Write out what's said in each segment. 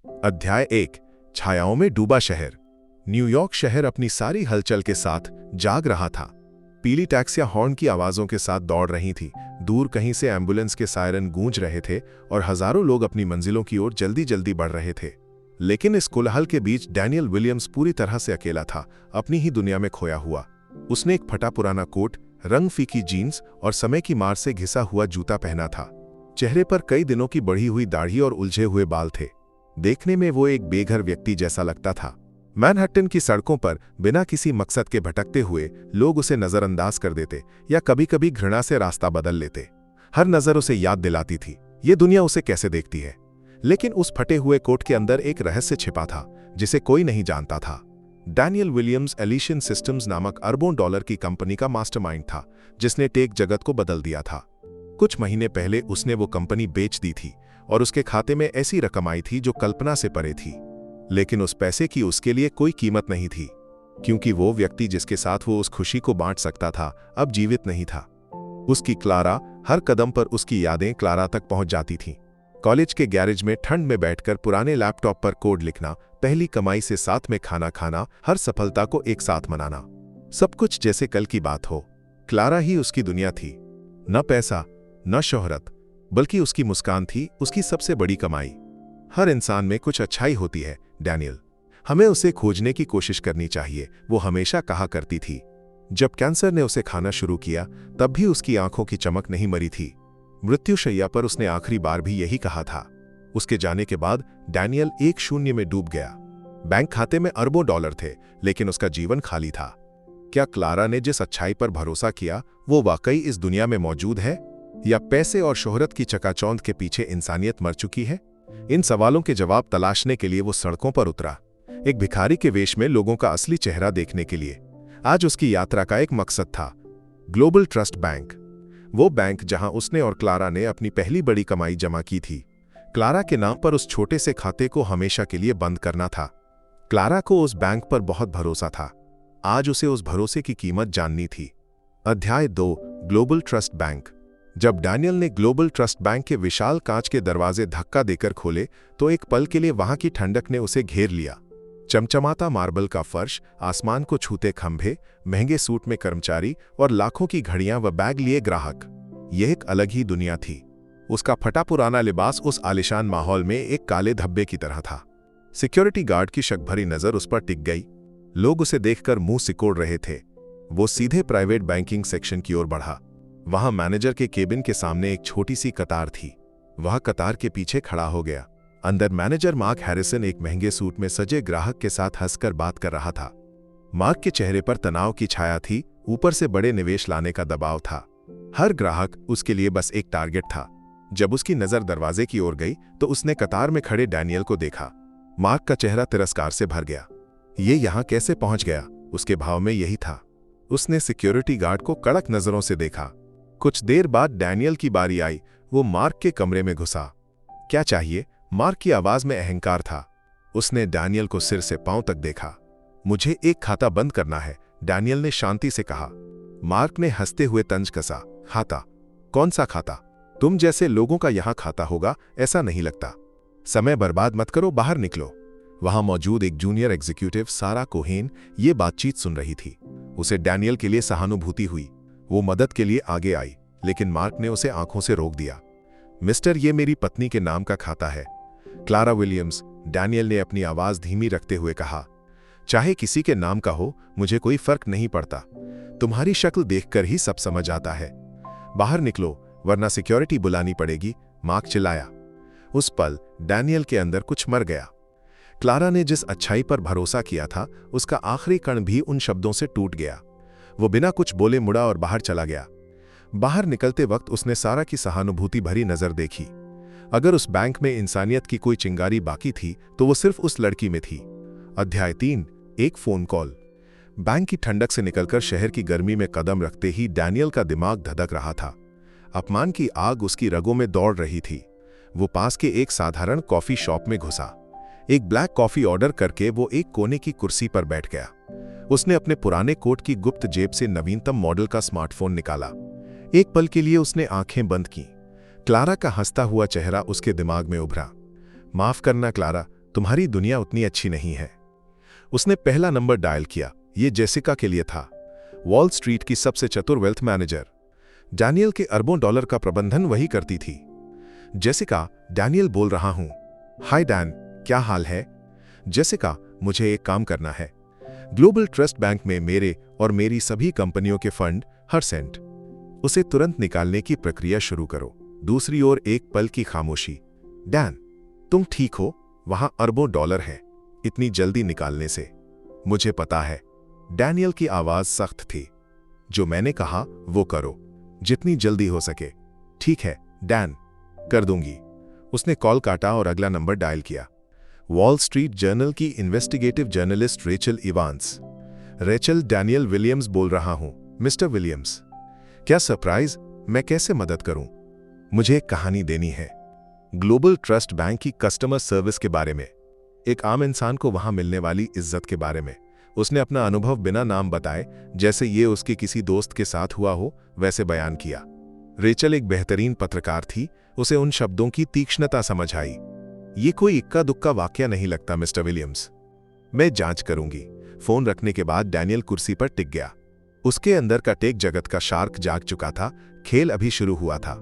अध्याय 1। छायाओं में डूबा शहर। न्यूयॉर्क शहर अपनी सारी हलचल के साथ जाग रहा था। पीली टैक्सियां हॉर्न की आवाजों के साथ दौड़ रही थीं, दूर कहीं से एम्बुलेंस के सायरन गूंज रहे थे और हजारों लोग अपनी मंजिलों की ओर जल्दी जल्दी बढ़ रहे थे। लेकिन इस कोलाहल के बीच डैनियल विलियम्स पूरी तरह से अकेला था, अपनी ही दुनिया में खोया हुआ। उसने एक फटा पुराना कोट, रंग फीकी जीन्स और समय की मार से घिसा हुआ जूता पहना था। चेहरे पर कई दिनों की बढ़ी हुई दाढ़ी और उलझे हुए बाल थे। देखने में वो एक बेघर व्यक्ति जैसा लगता था। मैनहट्टन की सड़कों पर बिना किसी मकसद के भटकते हुए लोग उसे नजरअंदाज कर देते या कभी कभी घृणा से रास्ता बदल लेते। हर नजर उसे याद दिलाती थी ये दुनिया उसे कैसे देखती है। लेकिन उस फटे हुए कोट के अंदर एक रहस्य छिपा था जिसे कोई नहीं जानता था। डैनियल विलियम्स एलिशियन सिस्टम्स नामक अरबों डॉलर की कंपनी का मास्टरमाइंड था, जिसने टेक जगत को बदल दिया था। कुछ महीने पहले उसने वो कंपनी बेच दी थी और उसके खाते में ऐसी रकम आई थी जो कल्पना से परे थी। लेकिन उस पैसे की उसके लिए कोई कीमत नहीं थी, क्योंकि वो व्यक्ति जिसके साथ वो उस खुशी को बांट सकता था अब जीवित नहीं था। उसकी क्लारा, हर कदम पर उसकी यादें क्लारा तक पहुंच जाती थीं। कॉलेज के गैरेज में ठंड में बैठकर पुराने लैपटॉप पर कोड लिखना, पहली कमाई से साथ में खाना खाना, हर सफलता को एक साथ मनाना, सब कुछ जैसे कल की बात हो। क्लारा ही उसकी दुनिया थी। न पैसा, न शोहरत, बल्कि उसकी मुस्कान थी उसकी सबसे बड़ी कमाई। हर इंसान में कुछ अच्छाई होती है डैनियल, हमें उसे खोजने की कोशिश करनी चाहिए, वो हमेशा कहा करती थी। जब कैंसर ने उसे खाना शुरू किया तब भी उसकी आंखों की चमक नहीं मरी थी। मृत्युशैया पर उसने आखिरी बार भी यही कहा था। उसके जाने के बाद डैनियल एक शून्य में डूब गया। बैंक खाते में अरबों डॉलर थे, लेकिन उसका जीवन खाली था। क्या क्लारा ने जिस अच्छाई पर भरोसा किया वो वाकई इस दुनिया में मौजूद है, या पैसे और शोहरत की चकाचौंध के पीछे इंसानियत मर चुकी है? इन सवालों के जवाब तलाशने के लिए वो सड़कों पर उतरा, एक भिखारी के वेश में लोगों का असली चेहरा देखने के लिए। आज उसकी यात्रा का एक मकसद था, ग्लोबल ट्रस्ट बैंक। वो बैंक जहां उसने और क्लारा ने अपनी पहली बड़ी कमाई जमा की थी। क्लारा के नाम पर उस छोटे से खाते को हमेशा के लिए बंद करना था। क्लारा को उस बैंक पर बहुत भरोसा था। आज उसे उस भरोसे की कीमत जाननी थी। अध्याय 2। Global trust bank. जब डैनियल ने ग्लोबल ट्रस्ट बैंक के विशाल कांच के दरवाजे धक्का देकर खोले तो एक पल के लिए वहां की ठंडक ने उसे घेर लिया। चमचमाता मार्बल का फर्श, आसमान को छूते खंभे, महंगे सूट में कर्मचारी और लाखों की घड़ियां व बैग लिए ग्राहक, यह एक अलग ही दुनिया थी। उसका फटा पुराना लिबास उस आलिशान माहौल में एक काले धब्बे की तरह था। सिक्योरिटी गार्ड की शकभरी नजर उस पर टिक गई। लोग उसे देखकर मुंह सिकोड़ रहे थे। वो सीधे प्राइवेट बैंकिंग सेक्शन की ओर बढ़ा। वहां मैनेजर के केबिन के सामने एक छोटी सी कतार थी। वह कतार के पीछे खड़ा हो गया। अंदर मैनेजर मार्क हैरिसन एक महंगे सूट में सजे ग्राहक के साथ हंसकर बात कर रहा था। मार्क के चेहरे पर तनाव की छाया थी, ऊपर से बड़े निवेश लाने का दबाव था। हर ग्राहक उसके लिए बस एक टारगेट था। जब उसकी नजर दरवाजे की ओर गई तो उसने कतार में खड़े डैनियल को देखा। मार्क का चेहरा तिरस्कार से भर गया। ये यहां कैसे पहुंच गया? उसके भाव में यही था। उसने सिक्योरिटी गार्ड को कड़क नजरों से देखा। कुछ देर बाद डैनियल की बारी आई। वो मार्क के कमरे में घुसा। क्या चाहिए? मार्क की आवाज में अहंकार था। उसने डैनियल को सिर से पांव तक देखा। मुझे एक खाता बंद करना है, डैनियल ने शांति से कहा। मार्क ने हंसते हुए तंज कसा। खाता? कौन सा खाता? तुम जैसे लोगों का यहां खाता होगा ऐसा नहीं लगता। समय बर्बाद मत करो, बाहर निकलो। वहां मौजूद एक जूनियर एग्जीक्यूटिव सारा कोहेन ये बातचीत सुन रही थी। उसे डैनियल के लिए सहानुभूति हुई। वो मदद के लिए आगे आई, लेकिन मार्क ने उसे आंखों से रोक दिया। मिस्टर, ये मेरी पत्नी के नाम का खाता है, क्लारा विलियम्स, डैनियल ने अपनी आवाज धीमी रखते हुए कहा। चाहे किसी के नाम का हो, मुझे कोई फर्क नहीं पड़ता। तुम्हारी शक्ल देखकर ही सब समझ आता है। बाहर निकलो वरना सिक्योरिटी बुलानी पड़ेगी, मार्क चिल्लाया। उस पल डैनियल के अंदर कुछ मर गया। क्लारा ने जिस अच्छाई पर भरोसा किया था उसका आखिरी कण भी उन शब्दों से टूट गया। वो बिना कुछ बोले मुड़ा और बाहर चला गया। बाहर निकलते वक्त उसने सारा की सहानुभूति भरी नजर देखी। अगर उस बैंक में इंसानियत की कोई चिंगारी बाकी थी तो वो सिर्फ उस लड़की में थी। अध्याय 3। एक फोन कॉल। बैंक की ठंडक से निकलकर शहर की गर्मी में कदम रखते ही डैनियल का दिमाग धधक रहा था। अपमान की आग उसकी रगों में दौड़ रही थी। वो पास के एक साधारण कॉफी शॉप में घुसा। एक ब्लैक कॉफी ऑर्डर करके वो एक कोने की कुर्सी पर बैठ गया। उसने अपने पुराने कोट की गुप्त जेब से नवीनतम मॉडल का स्मार्टफोन निकाला। एक पल के लिए उसने आंखें बंद की। क्लारा का हंसता हुआ चेहरा उसके दिमाग में उभरा। माफ करना क्लारा, तुम्हारी दुनिया उतनी अच्छी नहीं है। उसने पहला नंबर डायल किया। ये जेसिका के लिए था, वॉल स्ट्रीट की सबसे चतुर वेल्थ मैनेजर। डैनियल के अरबों डॉलर का प्रबंधन वही करती थी। जेसिका, डैनियल बोल रहा हूं। हाय डैन, क्या हाल है? जेसिका, मुझे एक काम करना है। ग्लोबल ट्रस्ट बैंक में मेरे और मेरी सभी कंपनियों के फंड, हर सेंट, उसे तुरंत निकालने की प्रक्रिया शुरू करो। दूसरी ओर एक पल की खामोशी। डैन, तुम ठीक हो? वहां अरबों डॉलर है, इतनी जल्दी निकालने से? मुझे पता है। डैनियल की आवाज सख्त थी। जो मैंने कहा वो करो, जितनी जल्दी हो सके। ठीक है डैन, कर दूंगी। उसने कॉल काटा और अगला नंबर डायल किया। वॉल स्ट्रीट जर्नल की investigative journalist Rachel Evans. Rachel, Daniel Williams बोल रहा हूं। मिस्टर विलियम्स, क्या सरप्राइज, मैं कैसे मदद करूं? मुझे एक कहानी देनी है, ग्लोबल ट्रस्ट बैंक की कस्टमर सर्विस के बारे में, एक आम इंसान को वहां मिलने वाली इज्जत के बारे में। उसने अपना अनुभव बिना नाम बताए, जैसे ये उसके किसी दोस्त के साथ हुआ हो, वैसे बयान किया। रेचल एक बेहतरीन पत्रकार थी, उसे उन शब्दों की तीक्ष्णता समझ आई। ये कोई इक्का दुक्का वाकया नहीं लगता मिस्टर विलियम्स, मैं जांच करूंगी। फोन रखने के बाद डैनियल कुर्सी पर टिक गया। उसके अंदर का टेक जगत का शार्क जाग चुका था, खेल अभी शुरू हुआ था।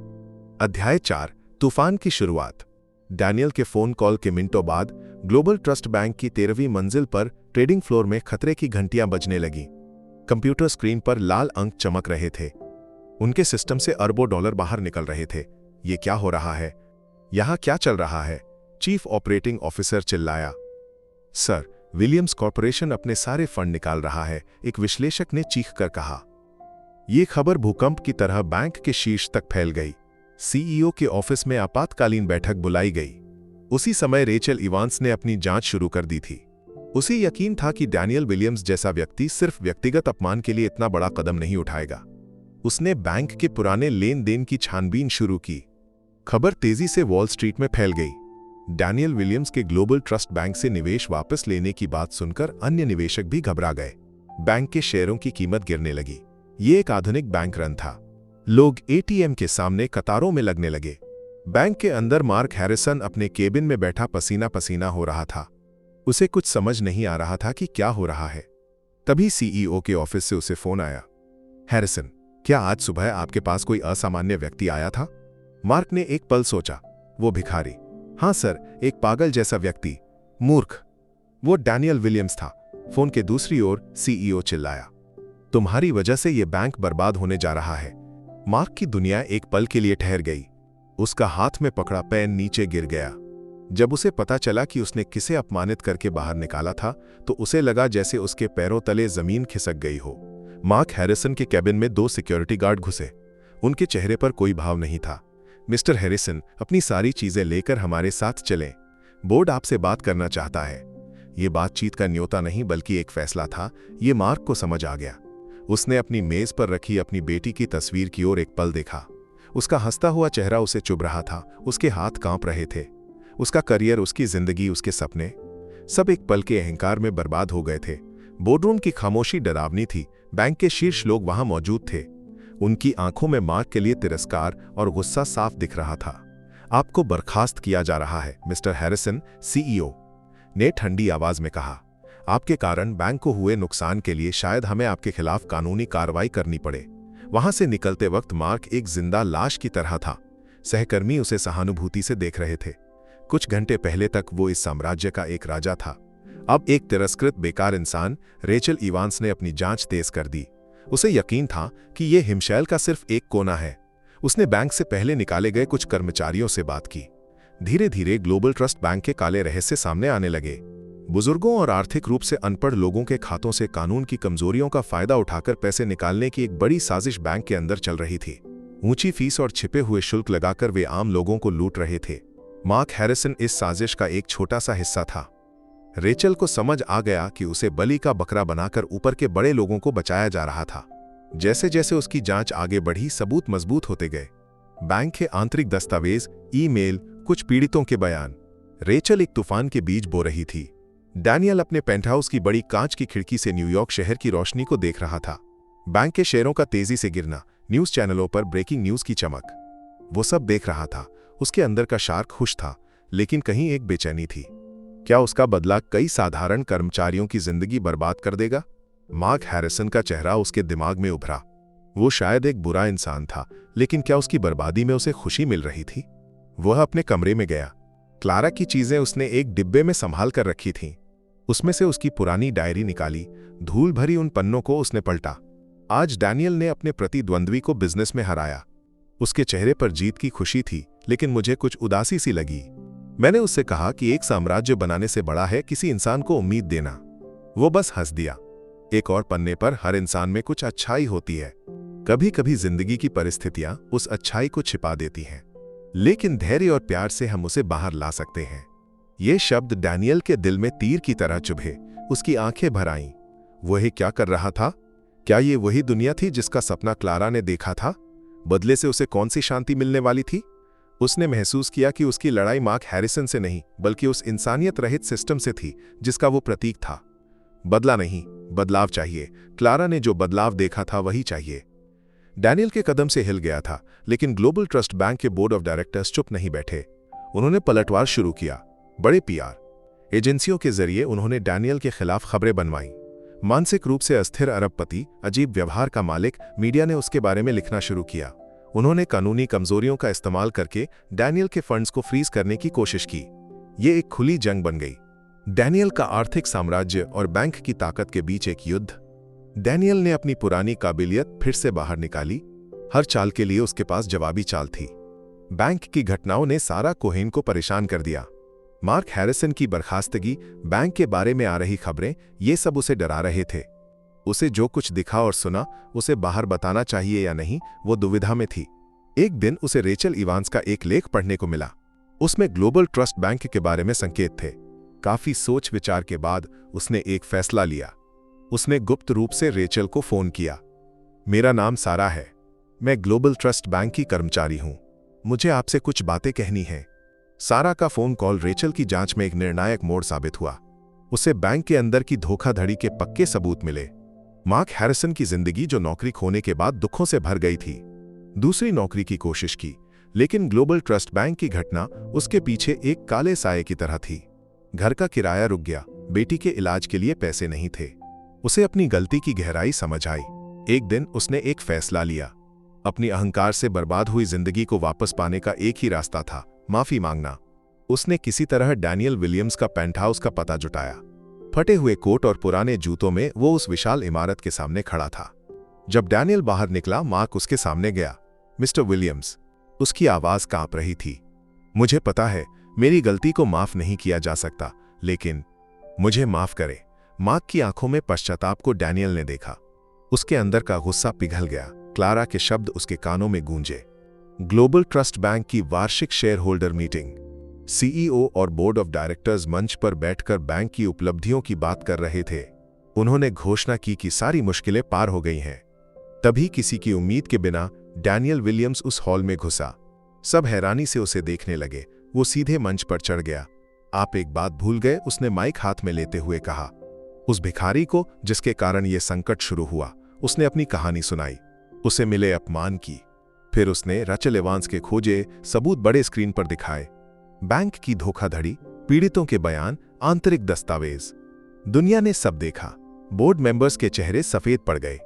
अध्याय 4, तूफान की शुरुआत। डैनियल के फोन कॉल के मिनटों बाद ग्लोबल ट्रस्ट बैंक की 13वीं मंजिल पर ट्रेडिंग फ्लोर में खतरे की घंटियां बजने लगीं। कंप्यूटर स्क्रीन पर लाल अंक चमक रहे थे। उनके सिस्टम से अरबों डॉलर बाहर निकल रहे थे। ये क्या हो रहा है? यहां क्या चल रहा है? चीफ ऑपरेटिंग ऑफिसर चिल्लाया। सर, विलियम्स कॉर्पोरेशन अपने सारे फंड निकाल रहा है, एक विश्लेषक ने चीख कर कहा। यह खबर भूकंप की तरह बैंक के शीर्ष तक फैल गई। सीईओ के ऑफिस में आपातकालीन बैठक बुलाई गई। उसी समय रेचल इवांस ने अपनी जांच शुरू कर दी थी। उसे यकीन था कि डैनियल विलियम्स जैसा व्यक्ति सिर्फ व्यक्तिगत अपमान के लिए इतना बड़ा कदम नहीं उठाएगा। उसने बैंक के पुराने लेन देन की छानबीन शुरू की। खबर तेजी से वॉल स्ट्रीट में फैल गई। डैनियल विलियम्स के ग्लोबल ट्रस्ट बैंक से निवेश वापस लेने की बात सुनकर अन्य निवेशक भी घबरा गए। बैंक के शेयरों की कीमत गिरने लगी। ये एक आधुनिक बैंक रन था। लोग एटीएम के सामने कतारों में लगने लगे। बैंक के अंदर मार्क हैरिसन अपने केबिन में बैठा पसीना पसीना हो रहा था। उसे कुछ समझ नहीं आ रहा था कि क्या हो रहा है। तभी सीईओ के ऑफिस से उसे फोन आया। हैरिसन, क्या आज सुबह आपके पास कोई असामान्य व्यक्ति आया था? मार्क ने एक पल सोचा। वो भिखारी? हाँ सर, एक पागल जैसा व्यक्ति। मूर्ख। वो डैनियल विलियम्स था। फोन के दूसरी ओर सीईओ चिल्लाया, तुम्हारी वजह से यह बैंक बर्बाद होने जा रहा है। मार्क की दुनिया एक पल के लिए ठहर गई। उसका हाथ में पकड़ा पेन नीचे गिर गया। जब उसे पता चला कि उसने किसे अपमानित करके बाहर निकाला था, तो उसे लगा जैसे उसके पैरों तले जमीन खिसक गई हो। मार्क हैरिसन के कैबिन में 2 सिक्योरिटी गार्ड घुसे। उनके चेहरे पर कोई भाव नहीं था। मिस्टर हैरिसन, अपनी सारी चीजें लेकर हमारे साथ चलें। बोर्ड आपसे बात करना चाहता है। ये बातचीत का न्योता नहीं बल्कि एक फैसला था। ये मार्क को समझ आ गया। उसने अपनी मेज पर रखी अपनी बेटी की तस्वीर की ओर एक पल देखा। उसका हंसता हुआ चेहरा उसे चुभ रहा था। उसके हाथ कांप रहे थे। उसका करियर, उसकी जिंदगी, उसके सपने, सब एक पल के अहंकार में बर्बाद हो गए थे। बोर्डरूम की खामोशी डरावनी थी। बैंक के शीर्ष लोग वहां मौजूद थे। उनकी आंखों में मार्क के लिए तिरस्कार और गुस्सा साफ दिख रहा था। आपको बर्खास्त किया जा रहा है मिस्टर हैरिसन, सीईओ ने ठंडी आवाज में कहा। आपके कारण बैंक को हुए नुकसान के लिए शायद हमें आपके खिलाफ कानूनी कार्रवाई करनी पड़े। वहां से निकलते वक्त मार्क एक जिंदा लाश की तरह था। सहकर्मी उसे सहानुभूति से देख रहे थे। कुछ घंटे पहले तक वो इस साम्राज्य का एक राजा था। अब एक तिरस्कृत बेकार इंसान। रेचल इवांस ने अपनी जांच तेज कर दी। उसे यकीन था कि यह हिमशैल का सिर्फ एक कोना है। उसने बैंक से पहले निकाले गए कुछ कर्मचारियों से बात की। धीरे धीरे ग्लोबल ट्रस्ट बैंक के काले रहस्य सामने आने लगे। बुजुर्गों और आर्थिक रूप से अनपढ़ लोगों के खातों से कानून की कमजोरियों का फायदा उठाकर पैसे निकालने की एक बड़ी साजिश बैंक के अंदर चल रही थी। ऊंची फीस और छिपे हुए शुल्क लगाकर वे आम लोगों को लूट रहे थे। मार्क हैरिसन इस साजिश का एक छोटा सा हिस्सा था। रेचल को समझ आ गया कि उसे बलि का बकरा बनाकर ऊपर के बड़े लोगों को बचाया जा रहा था। जैसे जैसे उसकी जांच आगे बढ़ी, सबूत मजबूत होते गए। बैंक के आंतरिक दस्तावेज, ईमेल, कुछ पीड़ितों के बयान। रेचल एक तूफान के बीज बो रही थी। डैनियल अपने पेंटहाउस की बड़ी कांच की खिड़की से न्यूयॉर्क शहर की रोशनी को देख रहा था। बैंक के शेयरों का तेजी से गिरना, न्यूज चैनलों पर ब्रेकिंग न्यूज की चमक, वो सब देख रहा था। उसके अंदर का शार्क खुश था, लेकिन कहीं एक बेचैनी थी। क्या उसका बदला कई साधारण कर्मचारियों की जिंदगी बर्बाद कर देगा? मार्क हैरिसन का चेहरा उसके दिमाग में उभरा। वो शायद एक बुरा इंसान था, लेकिन क्या उसकी बर्बादी में उसे खुशी मिल रही थी? वह अपने कमरे में गया। क्लारा की चीजें उसने एक डिब्बे में संभाल कर रखी थीं। उसमें से उसकी पुरानी डायरी निकाली। धूल भरी उन पन्नों को उसने पलटा। आज डैनियल ने अपने प्रतिद्वंद्वी को बिजनेस में हराया। उसके चेहरे पर जीत की खुशी थी, लेकिन मुझे कुछ उदासी सी लगी। मैंने उससे कहा कि एक साम्राज्य बनाने से बड़ा है किसी इंसान को उम्मीद देना। वो बस हंस दिया। एक और पन्ने पर हर इंसान में कुछ अच्छाई होती है। कभी कभी जिंदगी की परिस्थितियां उस अच्छाई को छिपा देती हैं, लेकिन धैर्य और प्यार से हम उसे बाहर ला सकते हैं। ये शब्द डैनियल के दिल में तीर की तरह चुभे। उसकी आंखें भर आईं। वह क्या कर रहा था? क्या ये वही दुनिया थी जिसका सपना क्लारा ने देखा था? बदले से उसे कौन सी शांति मिलने वाली थी? उसने महसूस किया कि उसकी लड़ाई मार्क हैरिसन से नहीं, बल्कि उस इंसानियत रहित सिस्टम से थी जिसका वो प्रतीक था। बदला नहीं, बदलाव चाहिए। क्लारा ने जो बदलाव देखा था वही चाहिए। डैनियल के कदम से हिल गया था, लेकिन ग्लोबल ट्रस्ट बैंक के बोर्ड ऑफ डायरेक्टर्स चुप नहीं बैठे। उन्होंने पलटवार शुरू किया। बड़े पीआर एजेंसियों के जरिए उन्होंने डैनियल के खिलाफ खबरें बनवाईं। मानसिक रूप से अस्थिर अरबपति, अजीब व्यवहार का मालिक, मीडिया ने उसके बारे में लिखना शुरू किया। उन्होंने कानूनी कमजोरियों का इस्तेमाल करके डैनियल के फंड्स को फ्रीज करने की कोशिश की। ये एक खुली जंग बन गई। डैनियल का आर्थिक साम्राज्य और बैंक की ताकत के बीच एक युद्ध। डैनियल ने अपनी पुरानी काबिलियत फिर से बाहर निकाली। हर चाल के लिए उसके पास जवाबी चाल थी। बैंक की घटनाओं ने सारा कोहेन को परेशान कर दिया। मार्क हैरिसन की बर्खास्तगी, बैंक के बारे में आ रही खबरें, ये सब उसे डरा रहे थे। उसे जो कुछ दिखा और सुना, उसे बाहर बताना चाहिए या नहीं, वो दुविधा में थी। एक दिन उसे रेचल इवांस का एक लेख पढ़ने को मिला। उसमें ग्लोबल ट्रस्ट बैंक के बारे में संकेत थे। काफी सोच विचार के बाद उसने एक फैसला लिया। उसने गुप्त रूप से रेचल को फोन किया। मेरा नाम सारा है। मैं ग्लोबल ट्रस्ट बैंक की कर्मचारी हूं। मुझे आपसे कुछ बातें कहनी हैं। सारा का फोन कॉल रेचल की जांच में एक निर्णायक मोड़ साबित हुआ। उसे बैंक के अंदर की धोखाधड़ी के पक्के सबूत मिले। मार्क हैरिसन की जिंदगी जो नौकरी खोने के बाद दुखों से भर गई थी, दूसरी नौकरी की कोशिश की, लेकिन ग्लोबल ट्रस्ट बैंक की घटना उसके पीछे एक काले साये की तरह थी। घर का किराया रुक गया, बेटी के इलाज के लिए पैसे नहीं थे। उसे अपनी गलती की गहराई समझ आई। एक दिन उसने एक फैसला लिया। अपनी अहंकार से बर्बाद हुई जिंदगी को वापस पाने का एक ही रास्ता था, माफी मांगना। उसने किसी तरह डैनियल विलियम्स का पेंटहाउस का पता जुटाया। फटे हुए कोट और पुराने जूतों में वो उस विशाल इमारत के सामने खड़ा था। जब डैनियल बाहर निकला, मार्क उसके सामने गया। मिस्टर विलियम्स, उसकी आवाज कांप रही थी। मुझे पता है मेरी गलती को माफ नहीं किया जा सकता, लेकिन मुझे माफ करे। मार्क की आंखों में पश्चाताप को डैनियल ने देखा। उसके अंदर का गुस्सा पिघल गया। क्लारा के शब्द उसके कानों में गूंजे। ग्लोबल ट्रस्ट बैंक की वार्षिक शेयर होल्डर मीटिंग। सीईओ और बोर्ड ऑफ डायरेक्टर्स मंच पर बैठकर बैंक की उपलब्धियों की बात कर रहे थे। उन्होंने घोषणा की कि सारी मुश्किलें पार हो गई हैं। तभी किसी की उम्मीद के बिना डैनियल विलियम्स उस हॉल में घुसा। सब हैरानी से उसे देखने लगे। वो सीधे मंच पर चढ़ गया। आप एक बात भूल गए, उसने माइक हाथ में लेते हुए कहा। उस भिखारी को जिसके कारण यह संकट शुरू हुआ, उसने अपनी कहानी सुनाई। उसे मिले अपमान की। फिर उसने रेचल इवांस के खोजे सबूत बड़े स्क्रीन पर दिखाए। बैंक की धोखाधड़ी, पीड़ितों के बयान, आंतरिक दस्तावेज। दुनिया ने सब देखा। बोर्ड मेंबर्स के चेहरे सफेद पड़ गए।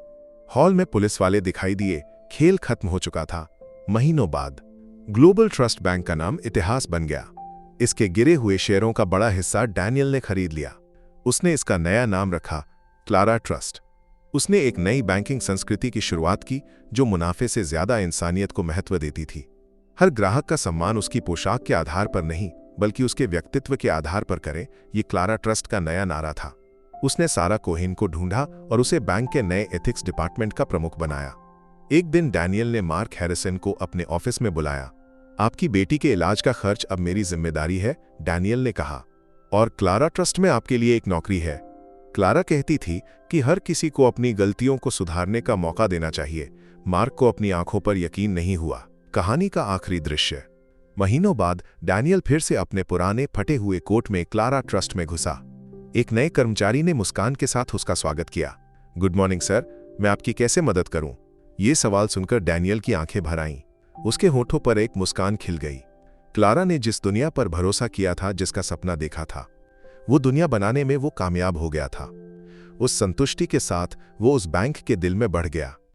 हॉल में पुलिस वाले दिखाई दिए। खेल खत्म हो चुका था। महीनों बाद ग्लोबल ट्रस्ट बैंक का नाम इतिहास बन गया। इसके गिरे हुए शेयरों का बड़ा हिस्सा डैनियल ने खरीद लिया। उसने इसका नया नाम रखा क्लारा ट्रस्ट। उसने एक नई बैंकिंग संस्कृति की शुरुआत की जो मुनाफे से ज्यादा इंसानियत को महत्व देती थी। हर ग्राहक का सम्मान उसकी पोशाक के आधार पर नहीं, बल्कि उसके व्यक्तित्व के आधार पर करे, ये क्लारा ट्रस्ट का नया नारा था। उसने सारा कोहेन को ढूंढा और उसे बैंक के नए एथिक्स डिपार्टमेंट का प्रमुख बनाया। एक दिन डैनियल ने मार्क हैरिसन को अपने ऑफिस में बुलाया। आपकी बेटी के इलाज का खर्च अब मेरी जिम्मेदारी है, डैनियल ने कहा, और क्लारा ट्रस्ट में आपके लिए एक नौकरी है। क्लारा कहती थी कि हर किसी को अपनी गलतियों को सुधारने का मौका देना चाहिए। मार्क को अपनी आंखों पर यकीन नहीं हुआ। कहानी का आखिरी दृश्य। महीनों बाद डैनियल फिर से अपने पुराने फटे हुए कोट में क्लारा ट्रस्ट में घुसा। एक नए कर्मचारी ने मुस्कान के साथ उसका स्वागत किया। गुड मॉर्निंग सर, मैं आपकी कैसे मदद करूं? ये सवाल सुनकर डैनियल की आंखें भर आईं। उसके होठों पर एक मुस्कान खिल गई। क्लारा ने जिस दुनिया पर भरोसा किया था, जिसका सपना देखा था, वो दुनिया बनाने में वो कामयाब हो गया था। उस संतुष्टि के साथ वो उस बैंक के दिल में बढ़ गया।